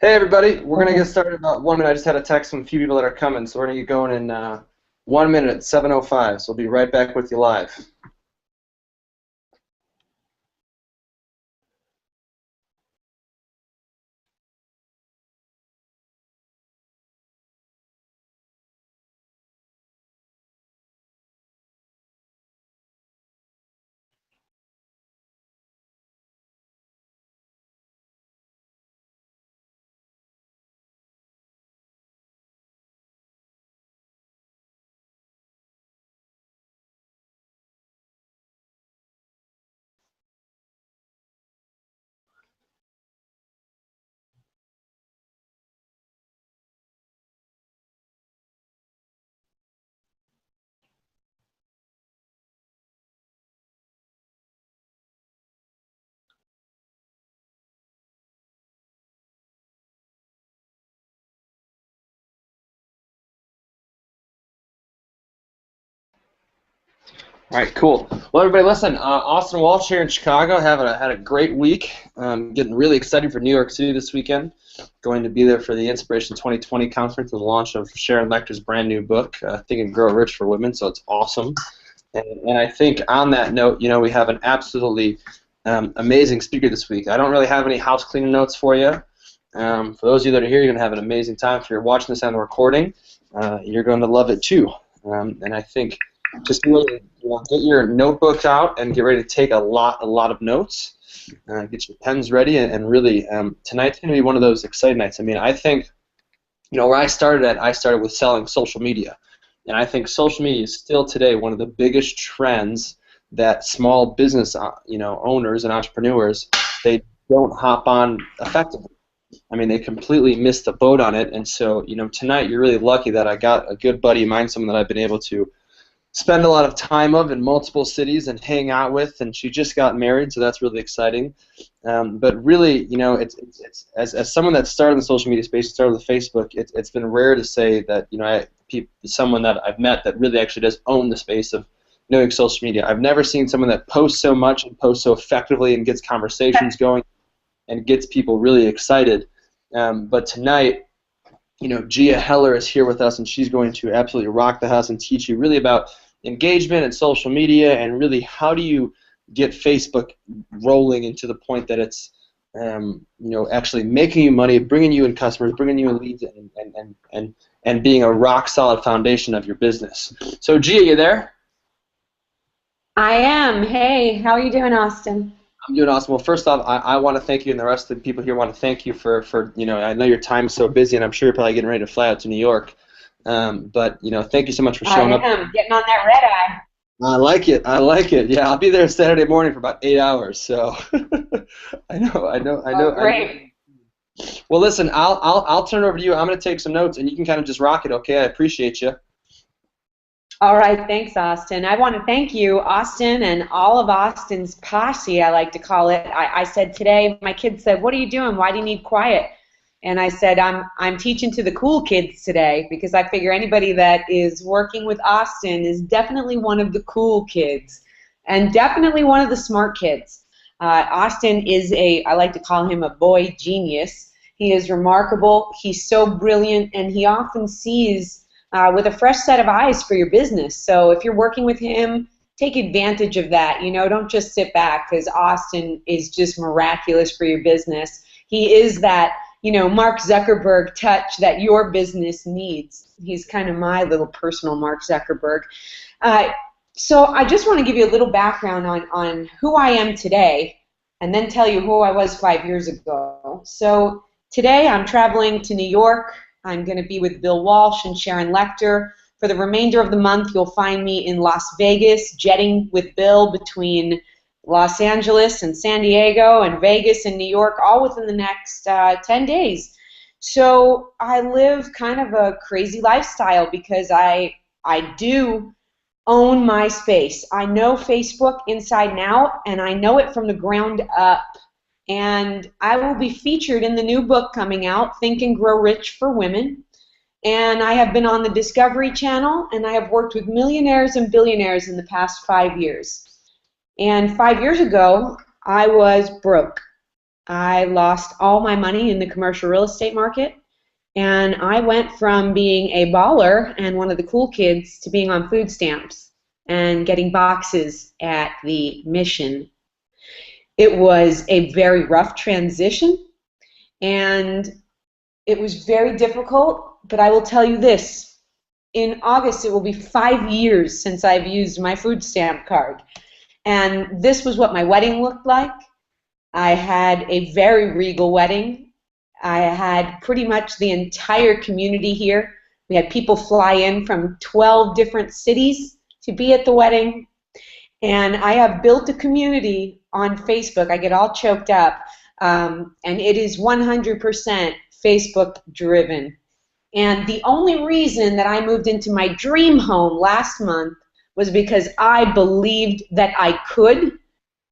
Hey everybody, we're gonna get started in about 1 minute. I just had a text from a few people that are coming, so we're gonna get going in 1 minute at 7:05. So we'll be right back with you live. All right, cool. Well, everybody, listen. Austin Walsh here in Chicago, had a great week. Getting really excited for New York City this weekend. Going to be there for the Inspiration 2020 conference and the launch of Sharon Lecter's brand new book, Think and Grow Rich for Women. So it's awesome. And I think on that note, we have an absolutely amazing speaker this week. I don't really have any house cleaning notes for you. For those of you that are here, you're going to have an amazing time. If you're watching this on the recording, you're going to love it too. And I think just really get your notebooks out and get ready to take a lot of notes. Get your pens ready, and really tonight's going to be one of those exciting nights. I mean, I think where I started with selling social media. And I think social media is still today one of the biggest trends that small business owners and entrepreneurs, they don't hop on effectively. I mean, they completely missed the boat on it. And so, tonight you're really lucky that I got a good buddy of mine, someone that I've been able to spend a lot of time in multiple cities and hang out with, and she just got married, so that's really exciting. But really, it's as someone that started in the social media space, started with Facebook, it's been rare to say that someone that I've met that really actually does own the space of knowing social media. I've never seen someone that posts so much and posts so effectively and gets conversations going and gets people really excited. But tonight, Gia Heller is here with us, and she's going to absolutely rock the house and teach you really about engagement and social media, and really how do you get Facebook rolling into the point that it's actually making you money, bringing you in customers, bringing you in leads, and being a rock solid foundation of your business. So Gia, you there? I am. Hey, how are you doing, Austin? I'm doing awesome. Well, first off, I want to thank you, and the rest of the people here want to thank you for I know your time is so busy, and I'm sure you're probably getting ready to fly out to New York. But thank you so much for showing up. I am getting on that red eye. I like it. I like it. Yeah, I'll be there Saturday morning for about 8 hours. So I know. Oh, great. Well, listen, I'll turn it over to you. I'm going to take some notes, and you can kind of just rock it. Okay, I appreciate you. All right, thanks, Austin. I want to thank you, Austin, and all of Austin's posse, I like to call it. I said today, my kids said, "What are you doing? Why do you need quiet?" And I said, I'm teaching to the cool kids today, because I figure anybody that is working with Austin is definitely one of the cool kids and definitely one of the smart kids. Austin is I like to call him a boy genius. He is remarkable. He's so brilliant, and he often sees with a fresh set of eyes for your business. So if you're working with him, take advantage of that. Don't just sit back, because Austin is just miraculous for your business. He is that Mark Zuckerberg touch that your business needs. He's kind of my little personal Mark Zuckerberg. So I just want to give you a little background on who I am today, and then tell you who I was 5 years ago. So today I'm traveling to New York. I'm going to be with Bill Walsh and Sharon Lechter. For the remainder of the month, you'll find me in Las Vegas, jetting with Bill between Los Angeles and San Diego and Vegas and New York, all within the next 10 days. So I live kind of a crazy lifestyle, because I do own my space. I know Facebook inside and out, and I know it from the ground up. And I will be featured in the new book coming out, Think and Grow Rich for Women. And I have been on the Discovery Channel, and I have worked with millionaires and billionaires in the past 5 years. And 5 years ago, I was broke. I lost all my money in the commercial real estate market, and I went from being a baller and one of the cool kids to being on food stamps and getting boxes at the Mission. It was a very rough transition, and it was very difficult, but I will tell you this. In August, it will be 5 years since I've used my food stamp card. And this was what my wedding looked like. I had a very regal wedding. I had pretty much the entire community here. We had people fly in from 12 different cities to be at the wedding. And I have built a community on Facebook. I get all choked up. And it is 100% Facebook driven. And the only reason that I moved into my dream home last month was because I believed that I could,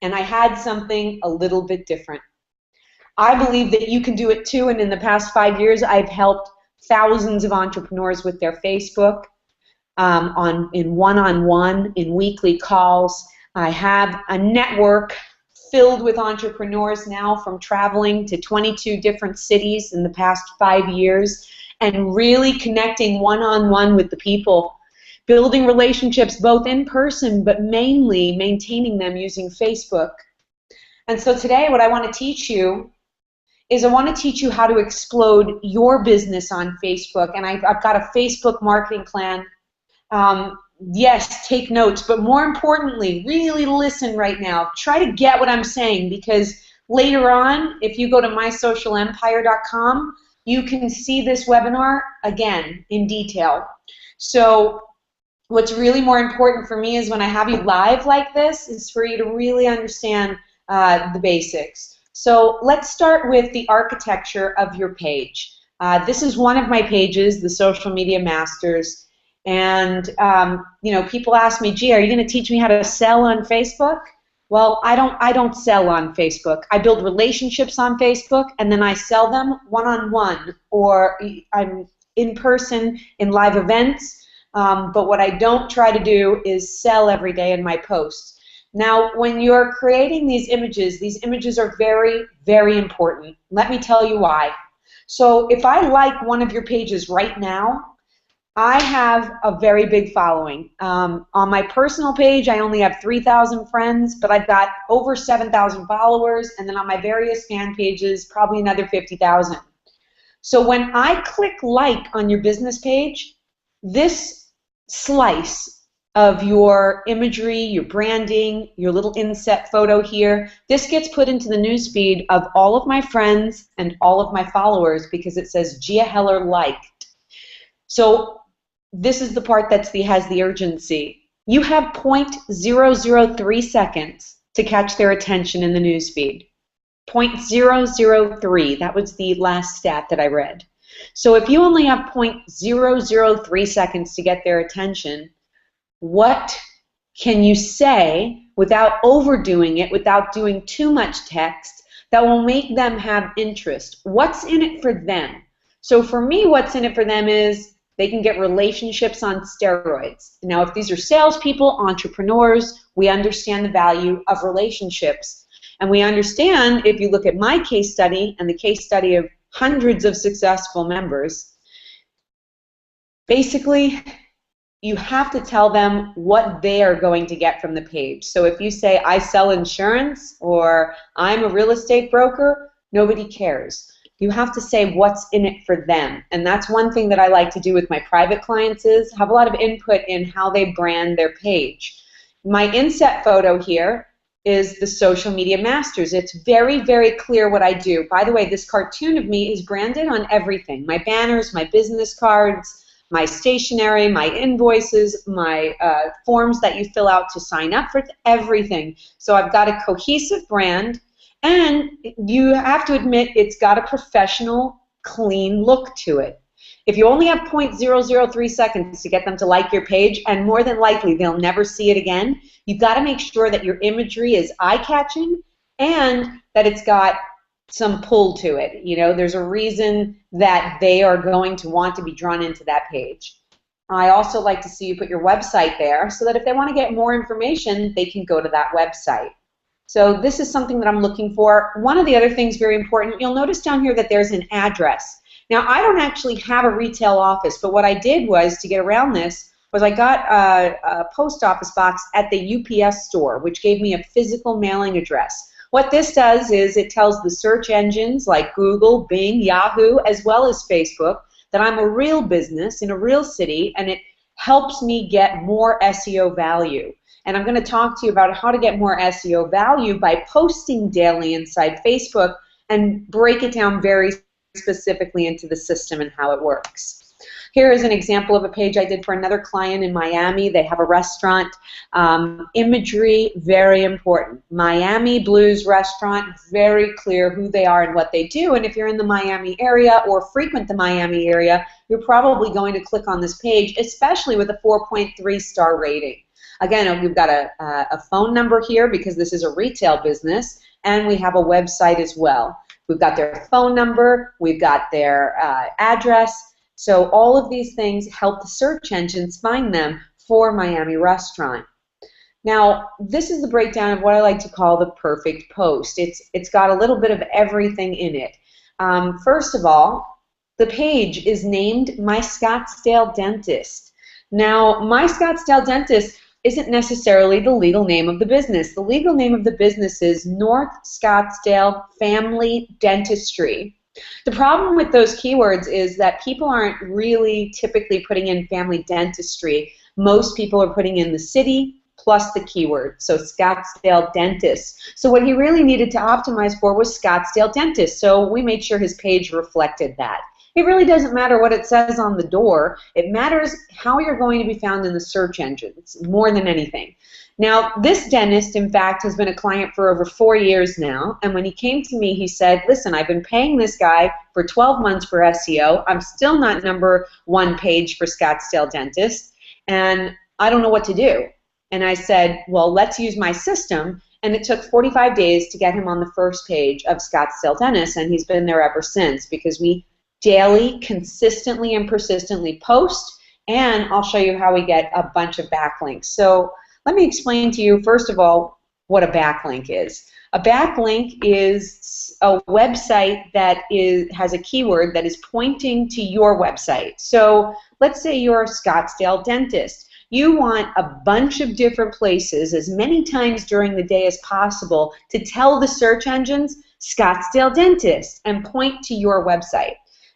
and I had something a little bit different. I believe that you can do it too, and in the past 5 years, I've helped thousands of entrepreneurs with their Facebook, in one-on-one, in weekly calls. I have a network filled with entrepreneurs now from traveling to 22 different cities in the past 5 years and really connecting one-on-one with the people, building relationships both in person but mainly maintaining them using Facebook. And so today what I want to teach you is I want to teach you how to explode your business on Facebook. And I've got a Facebook marketing plan. Yes, take notes, but more importantly, really listen right now. Try to get what I'm saying, because later on, if you go to mysocialempire.com, you can see this webinar again in detail. So what's really more important for me is when I have you live like this is for you to really understand the basics. So let's start with the architecture of your page. This is one of my pages, the Social Media Masters. And people ask me, gee, are you going to teach me how to sell on Facebook? Well, I don't sell on Facebook. I build relationships on Facebook, and then I sell them one-on-one, or I'm in person in live events. But what I don't try to do is sell every day in my posts. Now, when you're creating these images are very, very important. Let me tell you why. So if I like one of your pages right now, I have a very big following. On my personal page, I only have 3,000 friends, but I've got over 7,000 followers, and then on my various fan pages, probably another 50,000. So when I click like on your business page, this slice of your imagery, your branding, your little inset photo here, this gets put into the newsfeed of all of my friends and all of my followers because it says Gia Heller liked. So this is the part that has the urgency. You have 0.003 seconds to catch their attention in the newsfeed. 0.003, that was the last stat that I read. So if you only have 0.003 seconds to get their attention, what can you say without overdoing it, without doing too much text, that will make them have interest? What's in it for them? So for me, what's in it for them is they can get relationships on steroids. Now, if these are salespeople, entrepreneurs, we understand the value of relationships. And we understand, if you look at my case study and the case study of hundreds of successful members, basically, you have to tell them what they are going to get from the page. So if you say, I sell insurance, or I'm a real estate broker, nobody cares. You have to say what's in it for them. And that's one thing that I like to do with my private clients is have a lot of input in how they brand their page. My inset photo here is the Social Media Masters. It's very, very clear what I do. By the way, this cartoon of me is branded on everything. My banners, my business cards, my stationery, my invoices, my forms that you fill out to sign up for, everything. So I've got a cohesive brand. And you have to admit it's got a professional, clean look to it. If you only have 0.003 seconds to get them to like your page, and more than likely they'll never see it again, you've got to make sure that your imagery is eye-catching and that it's got some pull to it. You know, there's a reason that they are going to want to be drawn into that page. I also like to see you put your website there so that if they want to get more information, they can go to that website. So this is something that I'm looking for. One of the other things very important, you'll notice down here that there's an address. Now, I don't actually have a retail office, but what I did was, to get around this, was I got a post office box at the UPS store, which gave me a physical mailing address. What this does is it tells the search engines like Google, Bing, Yahoo, as well as Facebook, that I'm a real business in a real city, and it helps me get more SEO value. And I'm going to talk to you about how to get more SEO value by posting daily inside Facebook and break it down very specifically into the system and how it works. Here is an example of a page I did for another client in Miami. They have a restaurant. Imagery, very important. Miami Blues Restaurant, very clear who they are and what they do. And if you're in the Miami area or frequent the Miami area, you're probably going to click on this page, especially with a 4.3 star rating. Again, we've got a phone number here because this is a retail business, and we have a website as well. We've got their phone number, we've got their address, so all of these things help the search engines find them for Miami Restaurant. Now, this is the breakdown of what I like to call the perfect post. It's got a little bit of everything in it. First of all, the page is named My Scottsdale Dentist. Now, My Scottsdale Dentist isn't necessarily the legal name of the business. The legal name of the business is North Scottsdale Family Dentistry. The problem with those keywords is that people aren't really typically putting in family dentistry. Most people are putting in the city plus the keyword, so Scottsdale Dentist. So what he really needed to optimize for was Scottsdale Dentist, so we made sure his page reflected that. It really doesn't matter what it says on the door. It matters how you're going to be found in the search engines more than anything. Now, this dentist, in fact, has been a client for over 4 years now, and when he came to me, he said, listen, I've been paying this guy for 12 months for SEO. I'm still not #1 page for Scottsdale Dentist, and I don't know what to do. And I said, well, let's use my system, and it took 45 days to get him on the first page of Scottsdale Dentist, and he's been there ever since because we daily, consistently, and persistently post, and I'll show you how we get a bunch of backlinks. So let me explain to you, first of all, what a backlink is. A backlink is a website that has a keyword that is pointing to your website. So let's say you're a Scottsdale Dentist. You want a bunch of different places as many times during the day as possible to tell the search engines Scottsdale Dentist and point to your website.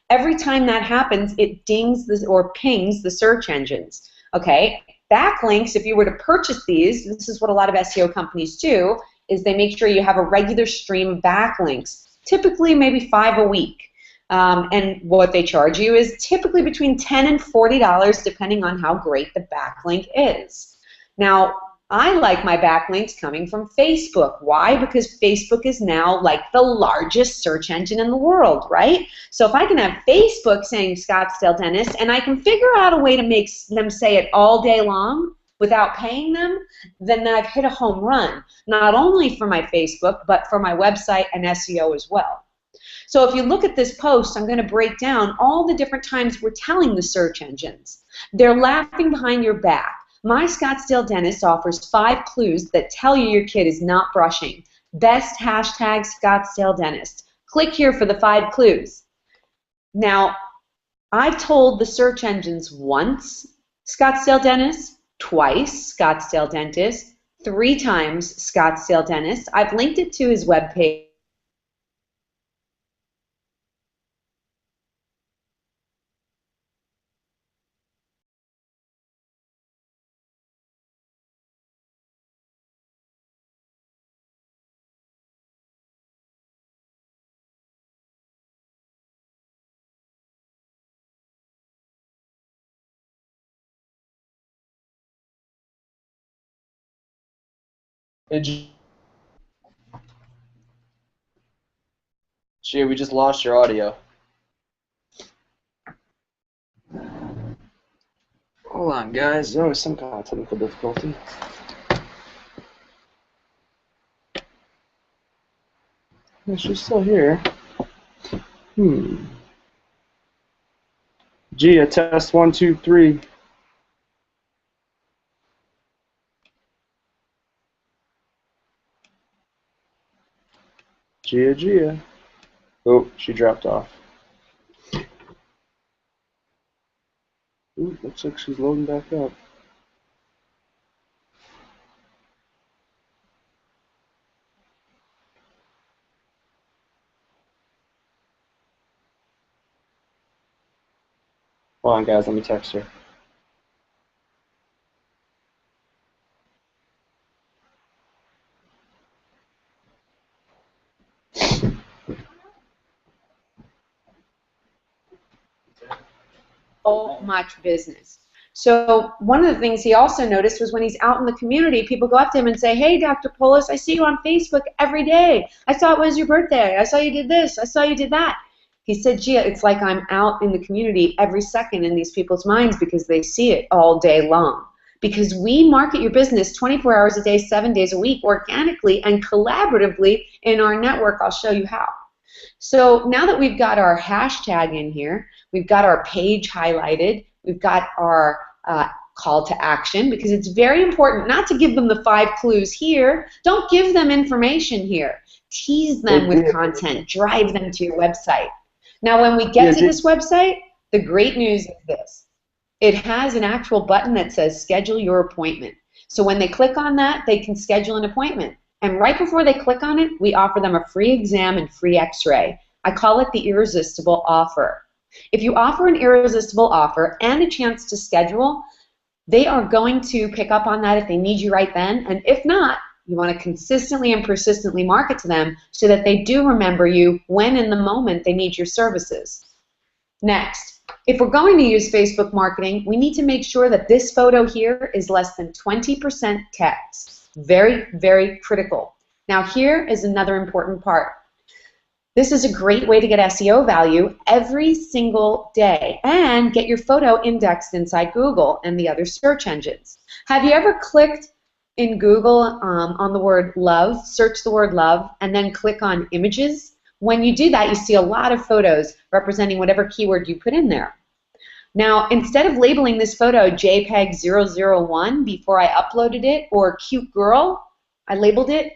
Every time that happens, it dings or pings the search engines. Okay, backlinks, if you were to purchase these, this is what a lot of SEO companies do, is they make sure you have a regular stream of backlinks, typically maybe 5 a week. And what they charge you is typically between $10 and $40 depending on how great the backlink is. Now, I like my backlinks coming from Facebook. Why? Because Facebook is now like the largest search engine in the world, right? So if I can have Facebook saying Scottsdale Dentist and I can figure out a way to make them say it all day long without paying them, then I've hit a home run, not only for my Facebook, but for my website and SEO as well. So if you look at this post, I'm going to break down all the different times we're telling the search engines. They're laughing behind your back. My Scottsdale Dentist offers 5 clues that tell you your kid is not brushing. Best hashtag Scottsdale Dentist. Click here for the 5 clues. Now, I've told the search engines once Scottsdale Dentist, twice Scottsdale Dentist, 3 times Scottsdale Dentist. I've linked it to his webpage. Jay, we just lost your audio. Hold on, guys. There was some kind of technical difficulty. She's still here. Gia, test 1, 2, 3. Gia. Oh, she dropped off. Ooh, looks like she's loading back up. Hold on, guys. Let me text her. So much business. So one of the things he also noticed was when he's out in the community, people go up to him and say, "Hey, Dr. Polis, I see you on Facebook every day. I saw it was your birthday. I saw you did this. I saw you did that." He said, "Gia, it's like I'm out in the community every second in these people's minds because they see it all day long. Because we market your business 24 hours a day, 7 days a week, organically and collaboratively in our network. I'll show you how." So now that we've got our hashtag in here, we've got our page highlighted, we've got our call to action, because it's very important not to give them the 5 clues here. Don't give them information here. Tease them with content. Drive them to your website. Now, when we get to this website, the great news is this. It has an actual button that says schedule your appointment. So when they click on that, they can schedule an appointment. And right before they click on it, we offer them a free exam and free x-ray. I call it the irresistible offer. If you offer an irresistible offer and a chance to schedule, they are going to pick up on that if they need you right then. And if not, you want to consistently and persistently market to them so that they do remember you when in the moment they need your services. Next, if we're going to use Facebook marketing, we need to make sure that this photo here is less than 20% text. Very, very critical. Now here is another important part. This is a great way to get SEO value every single day and get your photo indexed inside Google and the other search engines. Have you ever clicked in Google on the word love, search the word love, and then click on images? When you do that, you see a lot of photos representing whatever keyword you put in there. Now, instead of labeling this photo JPEG 001 before I uploaded it, or cute girl, I labeled it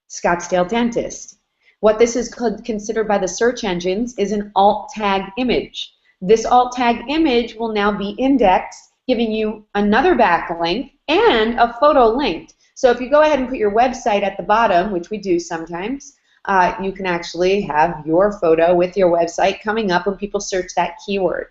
Scottsdale Dentist. What this is considered by the search engines is an alt tag image. This alt tag image will now be indexed, giving you another backlink and a photo linked. So if you go ahead and put your website at the bottom, which we do sometimes, you can actually have your photo with your website coming up when people search that keyword.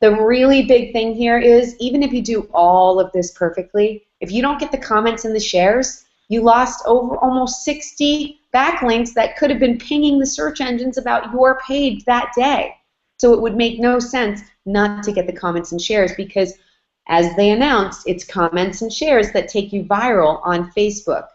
The really big thing here is, even if you do all of this perfectly, if you don't get the comments and the shares, you lost over almost 60 backlinks that could have been pinging the search engines about your page that day. So it would make no sense not to get the comments and shares, because as they announced, it's comments and shares that take you viral on Facebook.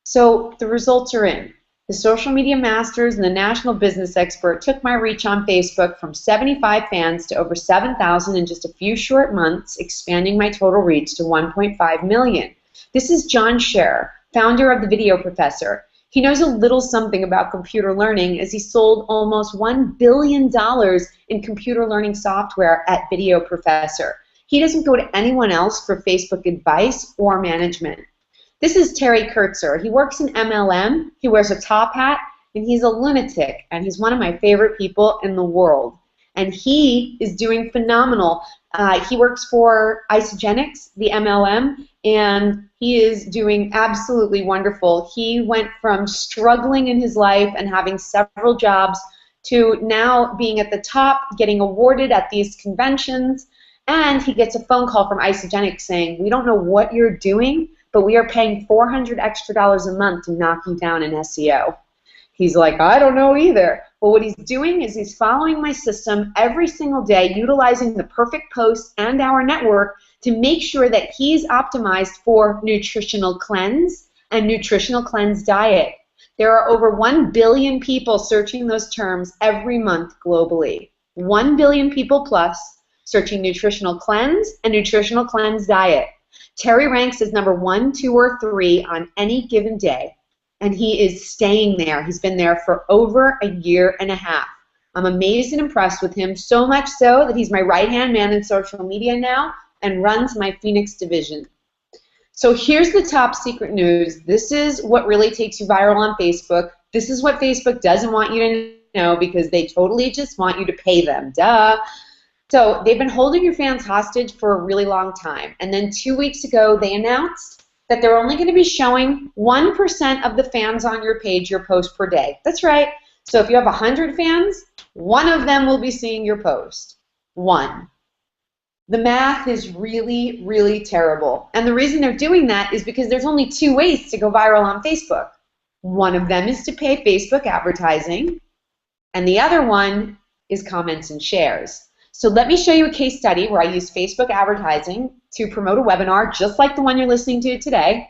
So the results are in. The Social Media Masters and the National Business Expert took my reach on Facebook from 75 fans to over 7,000 in just a few short months, expanding my total reach to 1.5 million. This is John Scherer, founder of The Video Professor. He knows a little something about computer learning, as he sold almost $1 billion in computer learning software at Video Professor. He doesn't go to anyone else for Facebook advice or management. This is Terry Kurtzer. He works in MLM, he wears a top hat, and he's a lunatic, and he's one of my favorite people in the world. And he is doing phenomenal. He works for Isagenix, the MLM, and he is doing absolutely wonderful. He went from struggling in his life and having several jobs to now being at the top, getting awarded at these conventions, and he gets a phone call from Isagenix saying, "We don't know what you're doing, but we are paying $400 extra a month to knock you down in SEO." He's like, "I don't know either." Well, what he's doing is he's following my system every single day, utilizing the perfect posts and our network to make sure that he's optimized for nutritional cleanse and nutritional cleanse diet. There are over 1 billion people searching those terms every month globally. 1 billion people plus searching nutritional cleanse and nutritional cleanse diet. Terry ranks as number 1, 2, or 3 on any given day, and he is staying there. He's been there for over a year and a half. I'm amazed and impressed with him, so much so that he's my right-hand man in social media now and runs my Phoenix division. So here's the top secret news. This is what really takes you viral on Facebook. This is what Facebook doesn't want you to know because they totally just want you to pay them. Duh. So they've been holding your fans hostage for a really long time. And then 2 weeks ago, they announced that they're only going to be showing 1% of the fans on your page your post per day. That's right. So if you have 100 fans, one of them will be seeing your post. One. The math is really, really terrible. And the reason they're doing that is because there's only 2 ways to go viral on Facebook. One of them is to pay Facebook advertising, and the other one is comments and shares. So let me show you a case study where I use Facebook advertising to promote a webinar just like the one you're listening to today.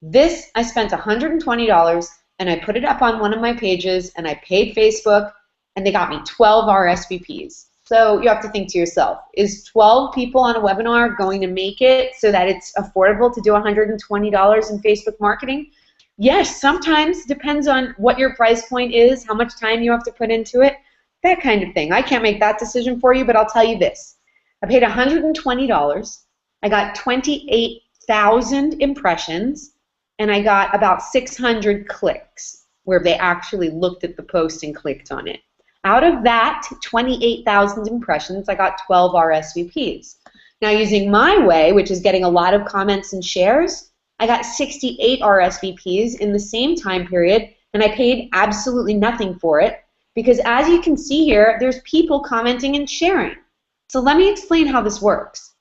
This, I spent $120, and I put it up on one of my pages, and I paid Facebook, and they got me 12 RSVPs. So you have to think to yourself, is 12 people on a webinar going to make it so that it's affordable to do $120 in Facebook marketing? Yes, sometimes. Depends on what your price point is, how much time you have to put into it, that kind of thing. I can't make that decision for you, but I'll tell you this. I paid $120. I got 28,000 impressions, and I got about 600 clicks where they actually looked at the post and clicked on it. Out of that 28,000 impressions, I got 12 RSVPs. Now, using my way, which is getting a lot of comments and shares, I got 68 RSVPs in the same time period, and I paid absolutely nothing for it because, as you can see here, there's people commenting and sharing. So let me explain how this works.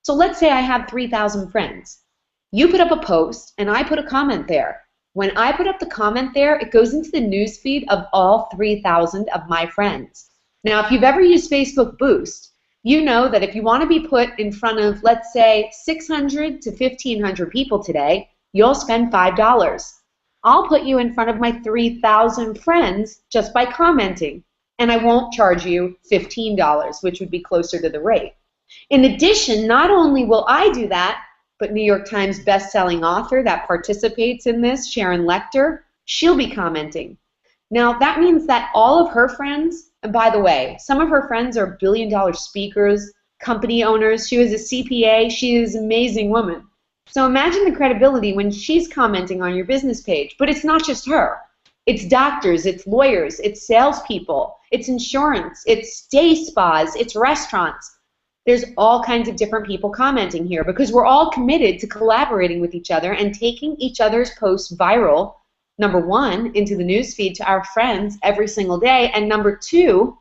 So let's say I have 3,000 friends. You put up a post, and I put a comment there. When I put up the comment there, it goes into the news feed of all 3,000 of my friends. Now, if you've ever used Facebook Boost, you know that if you want to be put in front of, let's say, 600 to 1,500 people today, you'll spend $5. I'll put you in front of my 3,000 friends just by commenting, and I won't charge you $15, which would be closer to the rate. In addition, not only will I do that, but New York Times best-selling author that participates in this, Sharon Lechter, she'll be commenting. Now, that means that all of her friends, and by the way, some of her friends are billion-dollar speakers, company owners. She was a CPA. She is an amazing woman. So imagine the credibility when she's commenting on your business page. But it's not just her. It's doctors, it's lawyers, it's salespeople, it's insurance, it's day spas, it's restaurants. There's all kinds of different people commenting here because we're all committed to collaborating with each other and taking each other's posts viral, number one, into the newsfeed to our friends every single day, and number two,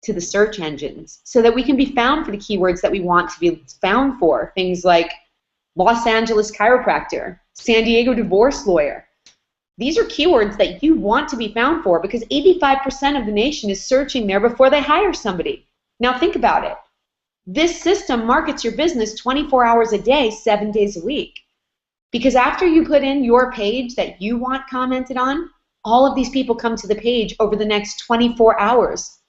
to the search engines so that we can be found for the keywords that we want to be found for, things like Los Angeles chiropractor, San Diego divorce lawyer. These are keywords that you want to be found for because 85% of the nation is searching there before they hire somebody. Now think about it. This system markets your business 24 hours a day, 7 days a week. Because after you put in your page that you want commented on, all of these people come to the page over the next 24 hours.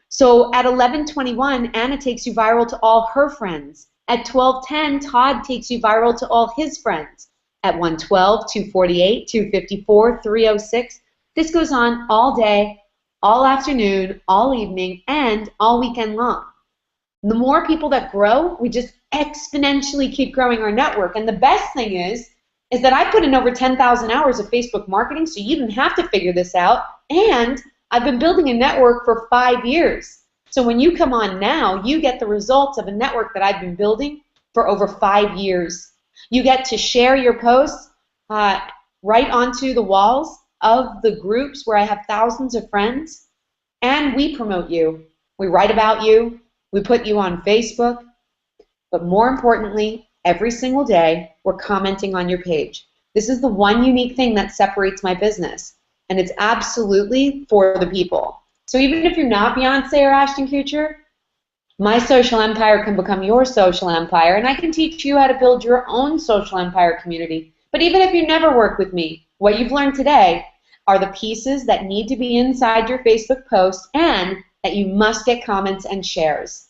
So at 11:21, Anna takes you viral to all her friends. At 12:10, Todd takes you viral to all his friends. At 1:12, 2:48, 2:54, 3:06. This goes on all day, all afternoon, all evening, and all weekend long. The more people that grow, we just exponentially keep growing our network. And the best thing is that I put in over 10,000 hours of Facebook marketing, so you didn't have to figure this out. And I've been building a network for 5 years. So when you come on now, you get the results of a network that I've been building for over 5 years. You get to share your posts right onto the walls of the groups where I have thousands of friends, and we promote you. We write about you. We put you on Facebook. But more importantly, every single day, we're commenting on your page. This is the one unique thing that separates my business, and it's absolutely for the people. So even if you're not Beyonce or Ashton Kutcher, my social empire can become your social empire, and I can teach you how to build your own social empire community. But even if you never work with me, what you've learned today are the pieces that need to be inside your Facebook post and that you must get comments and shares.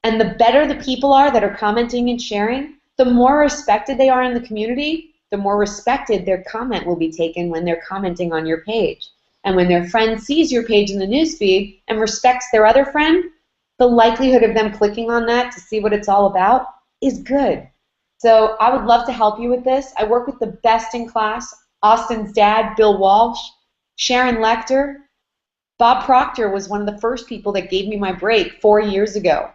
And the better the people are that are commenting and sharing, the more respected they are in the community, the more respected their comment will be taken when they're commenting on your page. And when their friend sees your page in the newsfeed and respects their other friend, the likelihood of them clicking on that to see what it's all about is good. So I would love to help you with this. I work with the best in class. Austin's dad, Bill Walsh, Sharon Lechter. Bob Proctor was one of the first people that gave me my break 4 years ago.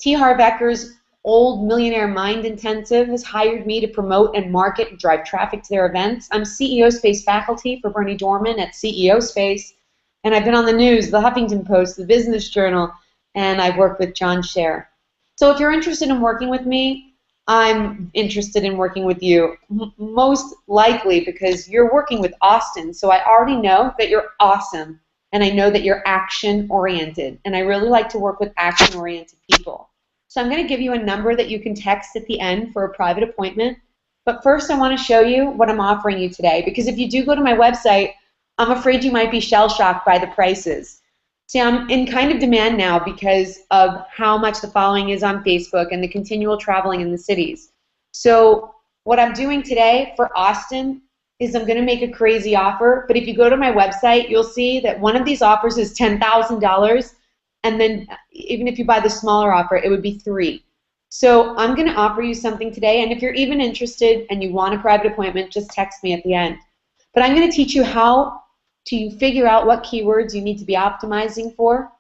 T. Harv Eker's Old Millionaire Mind Intensive has hired me to promote and market and drive traffic to their events. I'm CEO Space faculty for Bernie Dorman at CEO Space, and I've been on the news, the Huffington Post, the Business Journal, and I've worked with John Scher. So if you're interested in working with me, I'm interested in working with you, most likely because you're working with Austin, so I already know that you're awesome, and I know that you're action-oriented, and I really like to work with action-oriented people. So I'm going to give you a number that you can text at the end for a private appointment. But first I want to show you what I'm offering you today, because if you do go to my website, I'm afraid you might be shell-shocked by the prices. See, I'm in kind of demand now because of how much the following is on Facebook and the continual traveling in the cities. So what I'm doing today for Austin is I'm going to make a crazy offer, but if you go to my website, you'll see that one of these offers is $10,000. And then even if you buy the smaller offer, it would be $3,000. So I'm going to offer you something today, and if you're even interested and you want a private appointment, just text me at the end. But I'm going to teach you how to figure out what keywords you need to be optimizing for,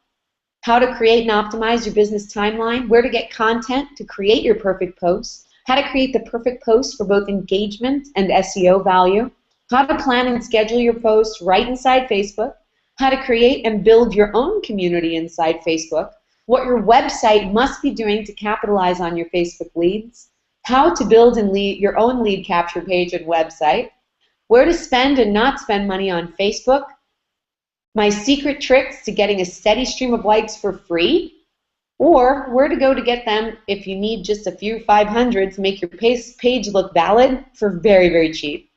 how to create and optimize your business timeline, where to get content to create your perfect posts, how to create the perfect post for both engagement and SEO value, how to plan and schedule your posts right inside Facebook, how to create and build your own community inside Facebook, what your website must be doing to capitalize on your Facebook leads, how to build and your own lead capture page and website, where to spend and not spend money on Facebook, my secret tricks to getting a steady stream of likes for free, or where to go to get them if you need just a few 500 to make your page look valid for very, very cheap.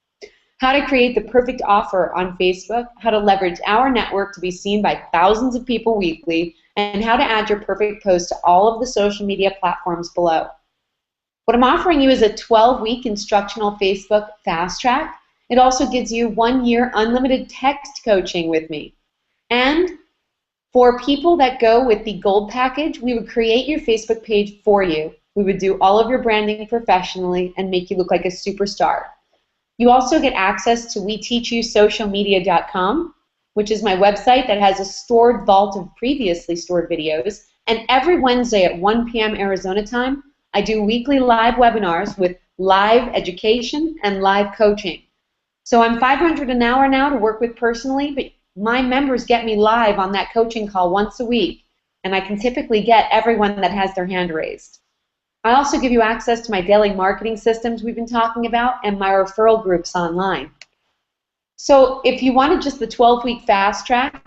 How to create the perfect offer on Facebook, how to leverage our network to be seen by thousands of people weekly, and how to add your perfect post to all of the social media platforms below. What I'm offering you is a 12-week instructional Facebook fast track. It also gives you 1 year unlimited text coaching with me. And for people that go with the gold package, we would create your Facebook page for you. We would do all of your branding professionally and make you look like a superstar. You also get access to WeTeachYouSocialMedia.com, which is my website that has a stored vault of previously stored videos. And every Wednesday at 1 p.m. Arizona time, I do weekly live webinars with live education and live coaching. So I'm $500 an hour now to work with personally, but my members get me live on that coaching call once a week, and I can typically get everyone that has their hand raised. I also give you access to my daily marketing systems we've been talking about and my referral groups online. So if you wanted just the 12-week fast track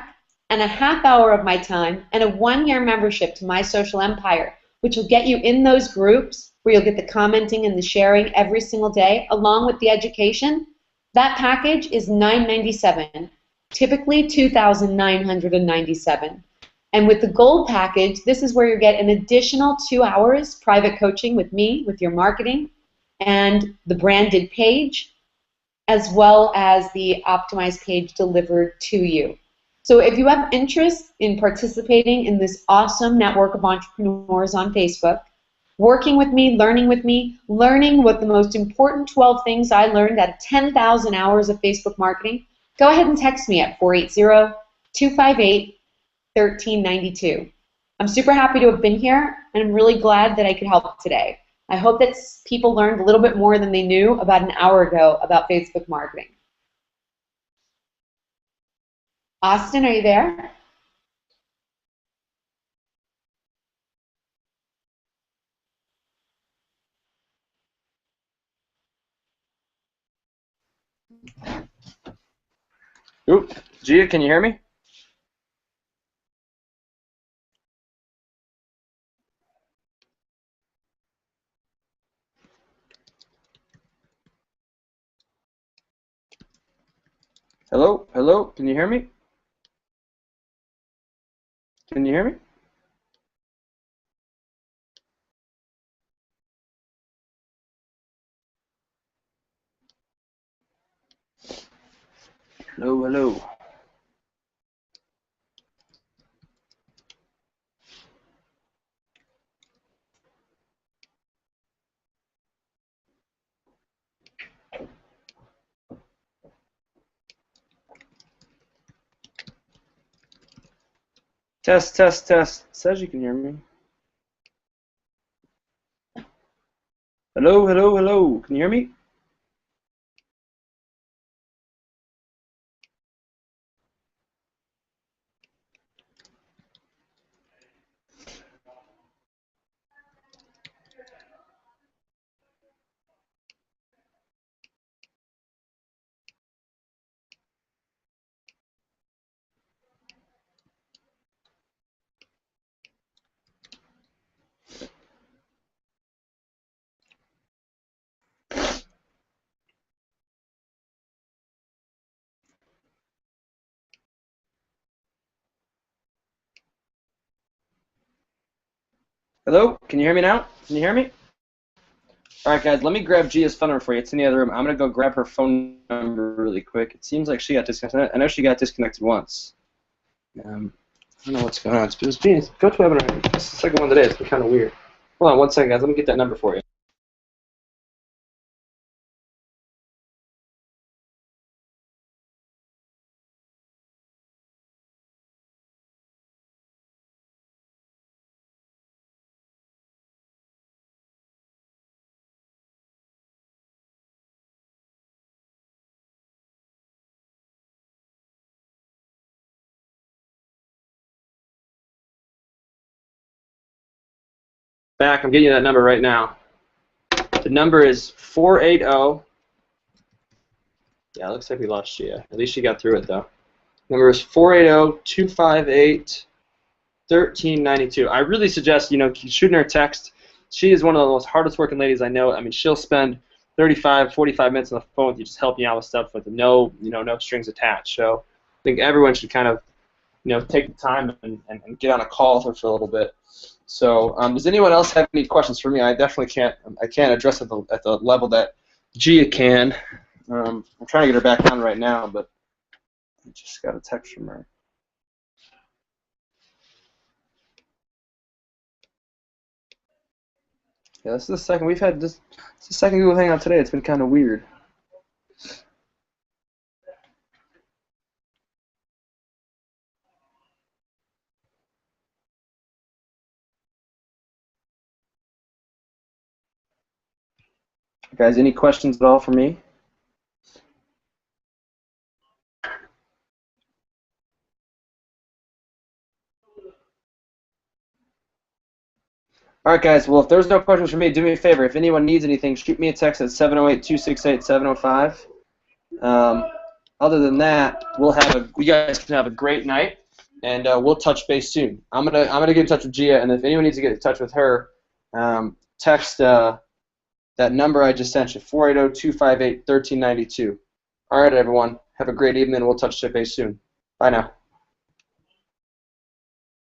and a half hour of my time and a 1 year membership to My Social Empire, which will get you in those groups where you'll get the commenting and the sharing every single day, along with the education, that package is $997, typically $2,997. And with the gold package, this is where you get an additional 2 hours private coaching with me, with your marketing, and the branded page, as well as the optimized page delivered to you. So if you have interest in participating in this awesome network of entrepreneurs on Facebook, working with me, learning what the most important 12 things I learned out of 10,000 hours of Facebook marketing, go ahead and text me at 480-258-1392. I'm super happy to have been here, and I'm really glad that I could help today. I hope that people learned a little bit more than they knew about an hour ago about Facebook marketing. Austin, are you there? Oop, Gia, can you hear me? Hello, hello, can you hear me? Can you hear me? Hello, hello. Test, test, test. It says you can hear me. Hello, hello, hello. Can you hear me? Hello? Can you hear me now? Can you hear me? All right, guys, let me grab Gia's phone number for you. It's in the other room. I'm going to go grab her phone number really quick. It seems like she got disconnected. I know she got disconnected once. I don't know what's going on. It's being GoToWebinar. This is the second one today. It's been kind of weird. Hold on one second, guys. Let me get that number for you. Back. I'm getting you that number right now. The number is 480. Yeah, it looks like we lost Gia. At least she got through it, though. Number is 480-258-1392. I really suggest, shooting her a text. She is one of the most hardest working ladies I know. I mean, she'll spend 35, 45 minutes on the phone with you just helping you out with stuff with no strings attached. So I think everyone should kind of, take the time and get on a call with her for a little bit. So does anyone else have any questions for me? I definitely can't address it at the level that Gia can. I'm trying to get her back on right now, but I just got a text from her. Yeah, this is the second we've had this. It's the second Google Hangout today. It's been kind of weird. Guys, any questions at all for me? All right, guys. Well, if there's no questions for me, do me a favor. If anyone needs anything, shoot me a text at 708-268-705. Other than that, you guys can have a great night, and we'll touch base soon. I'm gonna get in touch with Gia, and if anyone needs to get in touch with her, text that number I just sent you, 480-258-1392. All right, everyone. Have a great evening, and we'll touch base soon. Bye now.